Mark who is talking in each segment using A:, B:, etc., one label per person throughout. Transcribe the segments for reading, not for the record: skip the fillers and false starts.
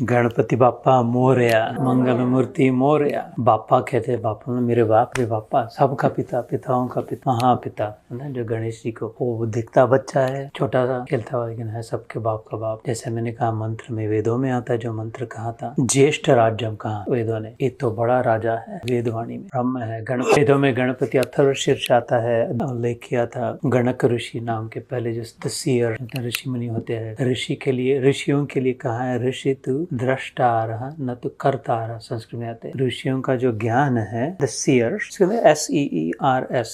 A: गणपति बाप्पा मोरया, मंगल मूर्ति मोरया। बाप्पा कहते हैं, बापा मेरे बाप रे बाप्पा, सबका पिता, पिताओं का पिता, महापिता है ना, जो गणेश जी को वो दिखता बच्चा है, छोटा सा खेलता हुआ, लेकिन है सबके बाप का बाप। जैसे मैंने कहा मंत्र में, वेदों में आता है जो मंत्र कहा था, ज्येष्ठ राज्यम कहा वेदों ने, ये तो बड़ा राजा है वेदवाणी में, ब्रह्म है। वेदों में गणपति अथर्वशीर्ष आता है, उल्लेख किया था गणक ऋषि नाम के, पहले जो सीयर ऋषि मुनि होते हैं, ऋषि के लिए, ऋषियों के लिए कहा है ऋषि तू द्रष्टारः न तो कर्तारः। संस्कृत में आते हैं ऋषियों का जो ज्ञान है, the seers, SEERS,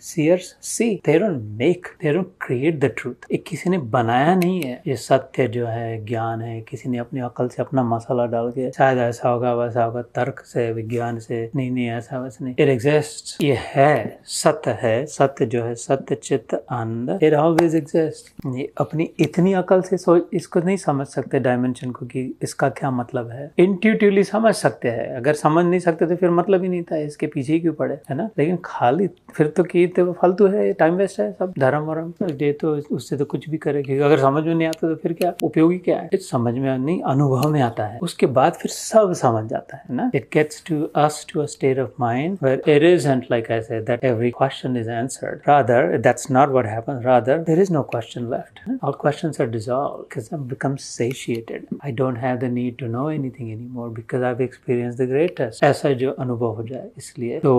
A: seers see, they don't make, they don't create the truth. ये किसी ने बनाया नहीं है, ये सत्य जो है, ज्ञान है, किसी ने अपनी अकल से अपना मसाला डाल के शायद ऐसा होगा वैसा होगा, तर्क से, विज्ञान से, नहीं ऐसा वैसा नहीं। इट एग्जिस्ट, ये है, सत्य है, सत्य जो है, सत्य चित्त आनंद, इट ऑलवेज एग्जिस्ट। ये अपनी इतनी अकल से इसको नहीं समझ सकते डायमेंशन को कि इसका क्या मतलब है। इंट्यूटिवली समझ सकते हैं, अगर समझ नहीं सकते तो फिर मतलब ही नहीं था, इसके पीछे ही क्यों पड़े, है ना। लेकिन खाली फिर तो की तो फालतू है, टाइम वेस्ट है सब, धर्म वरम ये तो उससे तो कुछ भी करे, क्योंकि अगर समझ में नहीं आता तो फिर क्या उपयोगी क्या है। समझ में नहीं, अनुभव में आता है, उसके बाद फिर सब समझ जाता है ना। It gets to us to a state of mind where it isn't like I said that every question is answered. Rather, that's not what happens. Rather, there is no question left. All questions are dissolved because I've become satiated. I don't have the need to know anything anymore because I've experienced the greatest. ऐसा जो अनुभव हो जाए, इसलिए तो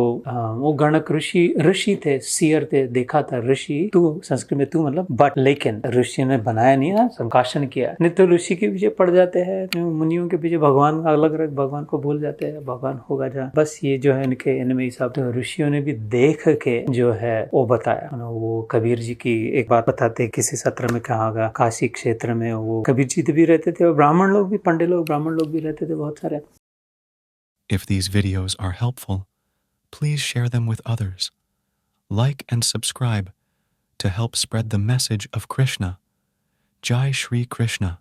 A: वो गणक ऋषि थे, shear थे, देखा था ऋषि, तू संस्कृत में तू मतलब बट, लेकिन ऋषि ने बनाया नहीं ना, संकाशन किया। नहीं तो ऋषि के पीछे पड़ जाते हैं, मुनियों के पीछे भगवान अलग अलग, भगवान को भूल जाते हैं, भगवान होगा जहाँ, बस ये जो है इनके इनमें सब। तो ऋषियों ने भी देख के जो है वो बताया। वो कबीर जी की एक बात बताते, किसी सत्र में कहा होगा, काशी क्षेत्र में वो कबीर जी भी रहते थे, और ब्राह्मण लोग भी, पंडित लोग, ब्राह्मण लोग भी रहते थे बहुत सारे।
B: If these videos are helpful, please share them with others. Like and subscribe to help spread the message of Krishna. Jai Shri Krishna.